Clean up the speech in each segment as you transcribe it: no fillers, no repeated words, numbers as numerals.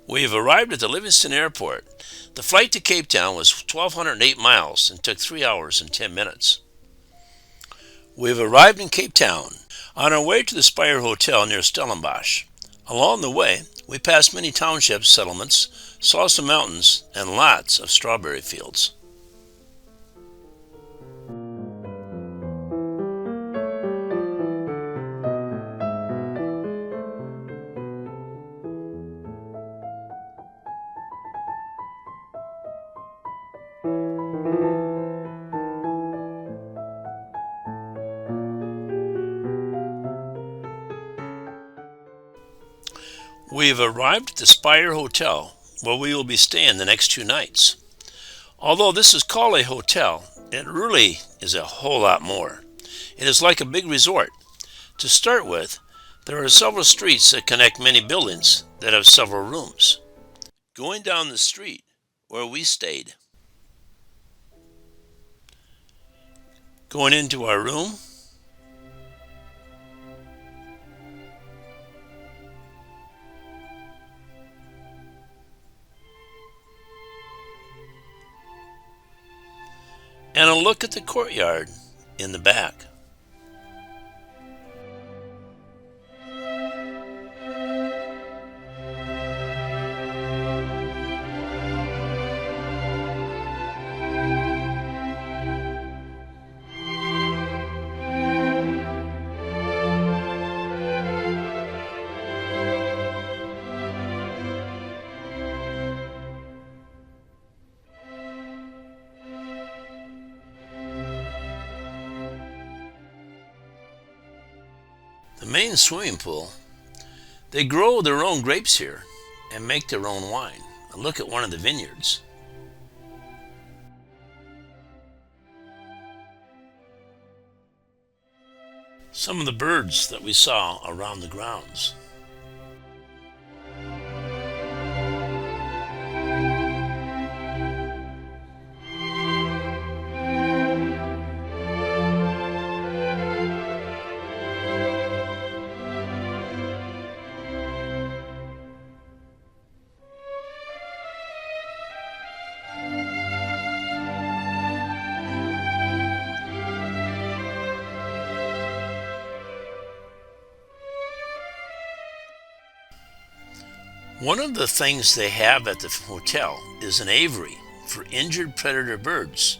We've arrived at the Livingston Airport. The flight to Cape Town was 1,208 miles and took 3 hours and 10 minutes. We've arrived in Cape Town on our way to the Spire Hotel near Stellenbosch. Along the way, we passed many townships, settlements, saw some mountains, and lots of strawberry fields. We've arrived at the Spire Hotel, where we will be staying the next 2 nights. Although this is called a hotel, it really is a whole lot more. It is like a big resort. To start with, there are several streets that connect many buildings that have several rooms. Going down the street where we stayed, going into our room, and a look at the courtyard in the back. The main swimming pool, they grow their own grapes here and make their own wine. A look at one of the vineyards. Some of the birds that we saw around the grounds. One of the things they have at the hotel is an aviary for injured predator birds.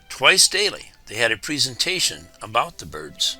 Twice daily, they had a presentation about the birds.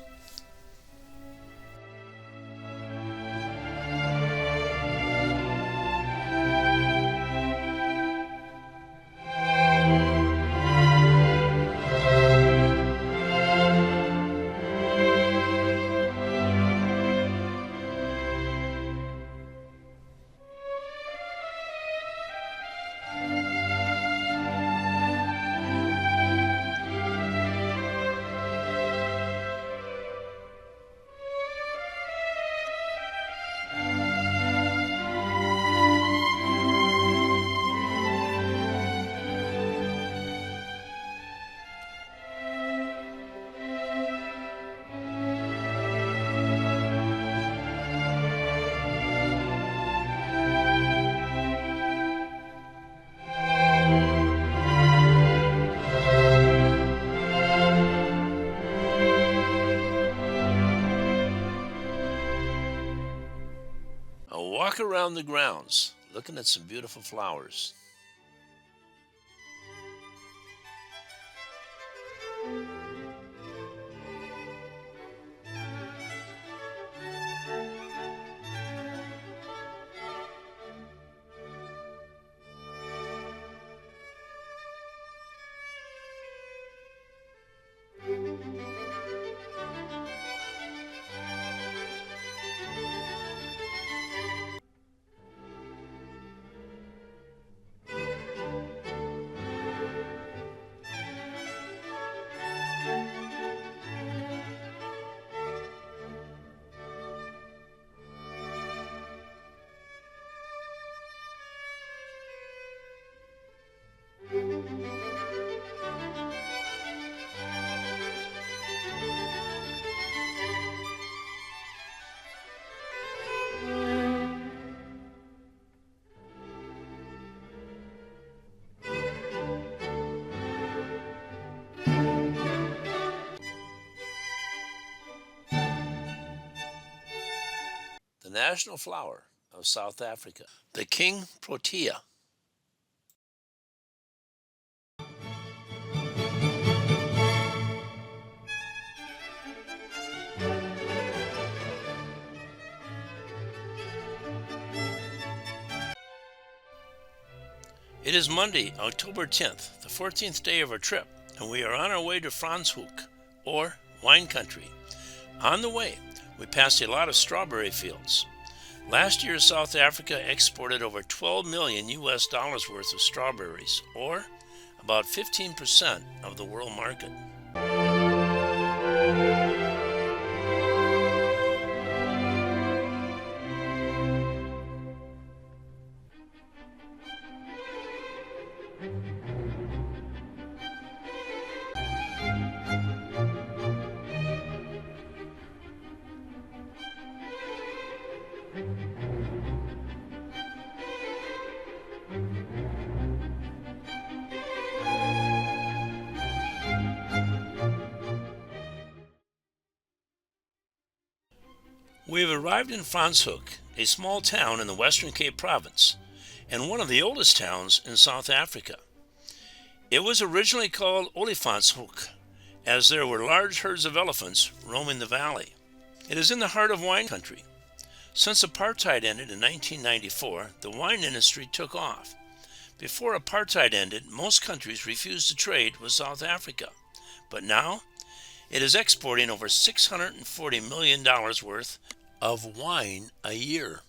A walk around the grounds, looking at some beautiful flowers. national flower of South Africa, the King Protea. It is Monday, October 10th, the 14th day of our trip, and we are on our way to Franschoek, or wine country. On the way, we passed a lot of strawberry fields. Last year, South Africa exported over 12 million US dollars worth of strawberries, or about 15% of the world market. We have arrived in Franschoek, a small town in the Western Cape Province, and one of the oldest towns in South Africa. It was originally called Olifantshoek, as there were large herds of elephants roaming the valley. It is in the heart of wine country. Since apartheid ended in 1994, the wine industry took off. Before apartheid ended, most countries refused to trade with South Africa, but now it is exporting over $640 million worth of wine a year.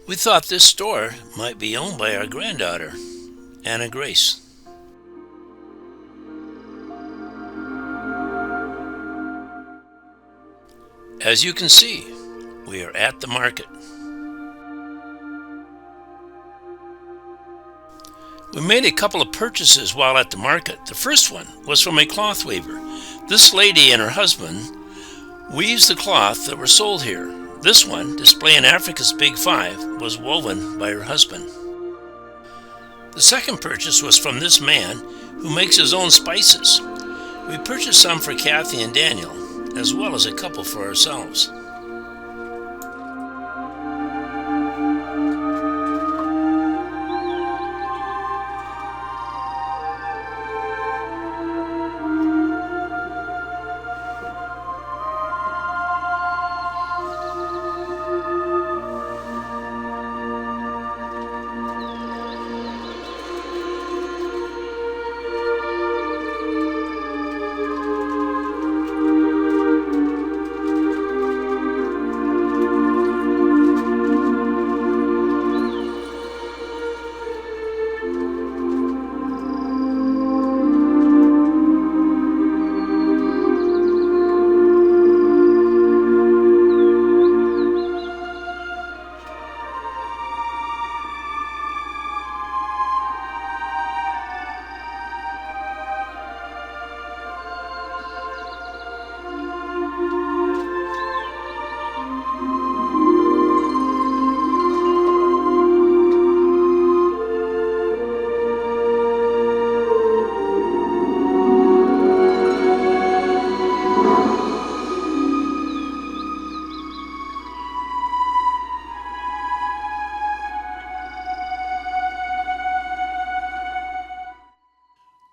We thought this store might be owned by our granddaughter, Anna Grace. As you can see, we are at the market. We made a couple of purchases while at the market. The first one was from a cloth weaver. This lady and her husband weaves the cloth that were sold here. This one, displaying Africa's Big Five, was woven by her husband. The second purchase was from this man who makes his own spices. We purchased some for Kathy and Daniel, as well as a couple for ourselves.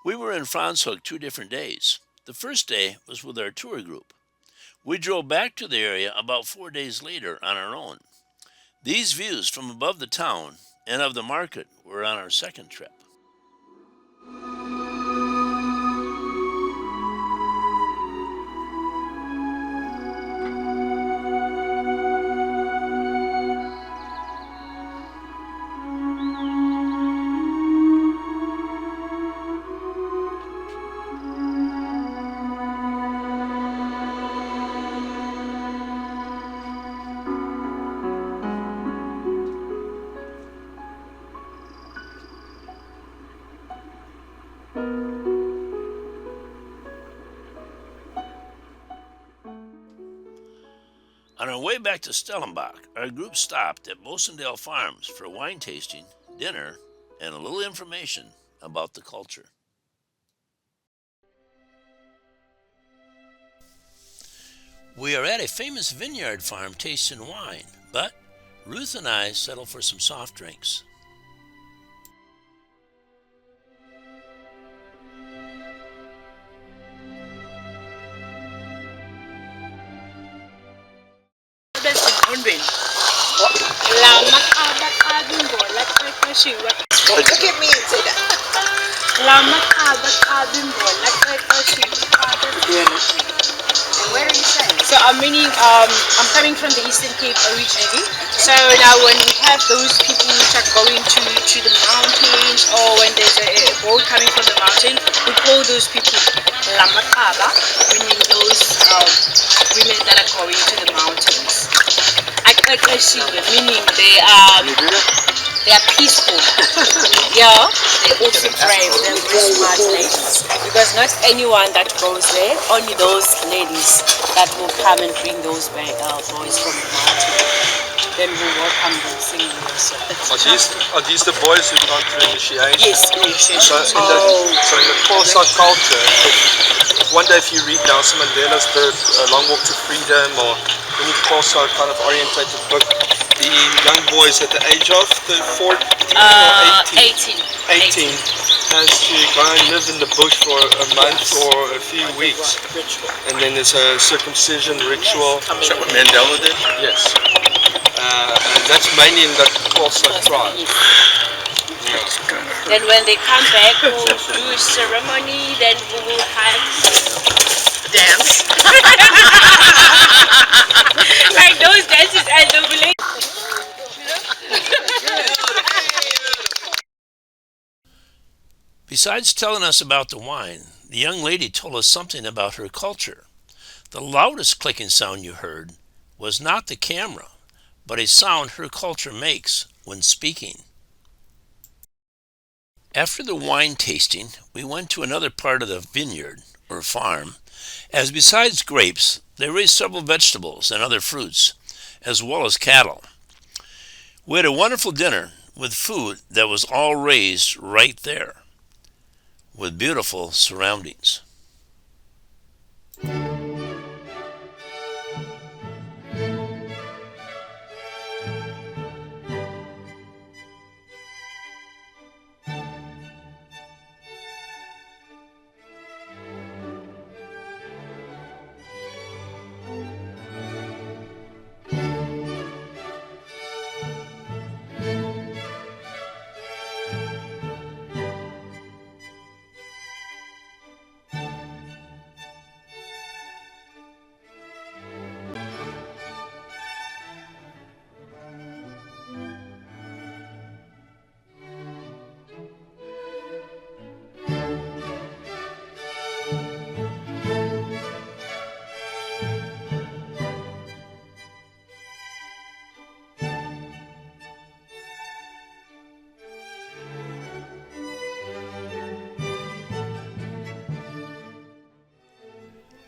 We were in Franschoek 2 different days. The first day was with our tour group. We drove back to the area about 4 days later on our own. These views from above the town and of the market were on our second trip. On our way back to Stellenbosch, our group stopped at Bosendale Farms for wine tasting, dinner, and a little information about the culture. We are at a famous vineyard farm tasting wine, but Ruth and I settle for some soft drinks. Look at me and say that. And where are you saying? So I'm coming from the Eastern Cape originally. So now when we have those people which are going to the mountains, or when there's a boat coming from the mountain, we call those people Lamakaba, meaning those women that are going to the mountains. Akakashiwe, meaning they are peaceful. Yeah, they're also brave, they're very smart ladies. Because not anyone that goes there, only those ladies that will come and bring those boys from the mountain. Then we welcome them singing also. Are these the boys who've gone through initiation? Yes, initiation. So in the Xhosa culture, one day if you read Nelson Mandela's book, Long Walk to Freedom, or any Xhosa kind of orientated book, the young boys at the age of 14 or 18, 18 has to go and live in the bush for a month or a few weeks. And then there's a circumcision ritual. Is that what Mandela did? Yes. And that's mainly in the Xhosa tribe. Then when they come back, we'll do a ceremony, then we will have Dance. like those dances at the village. Besides telling us about the wine, the young lady told us something about her culture. The loudest clicking sound you heard was not the camera, but a sound her culture makes when speaking. After the wine tasting, we went to another part of the vineyard, or farm, as besides grapes, they raised several vegetables and other fruits, as well as cattle. We had a wonderful dinner with food that was all raised right there, with beautiful surroundings.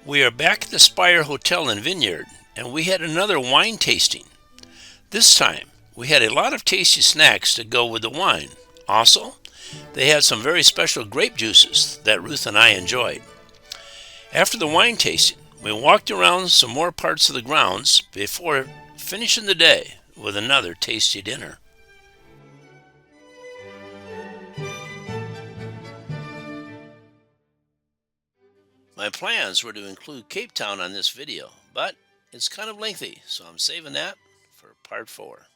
We are back at the Spire Hotel and Vineyard, and we had another wine tasting. This time, we had a lot of tasty snacks to go with the wine. Also, they had some very special grape juices that Ruth and I enjoyed. After the wine tasting, we walked around some more parts of the grounds before finishing the day with another tasty dinner. My plans were to include Cape Town on this video, but it's kind of lengthy, so I'm saving that for part 4.